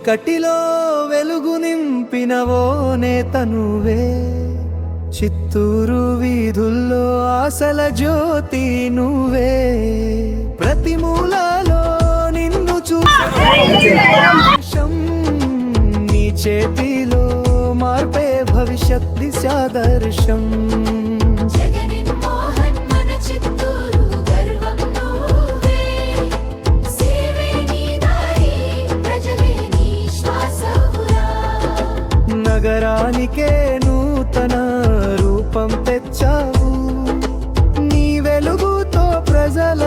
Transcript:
చీకటిలో వెలుగు నింపినవో నేత నువ్వే, చిత్తూరు వీధుల్లో ఆశల జ్యోతి నువ్వే, ప్రతి మూలలో నిన్ను చూసే నీ చేతిలో మార్పే భవిష్యత్ దిశాదర్శం. నగరానికే నూతన రూపం తెచ్చావు, నీ వెలుగుతో ప్రజల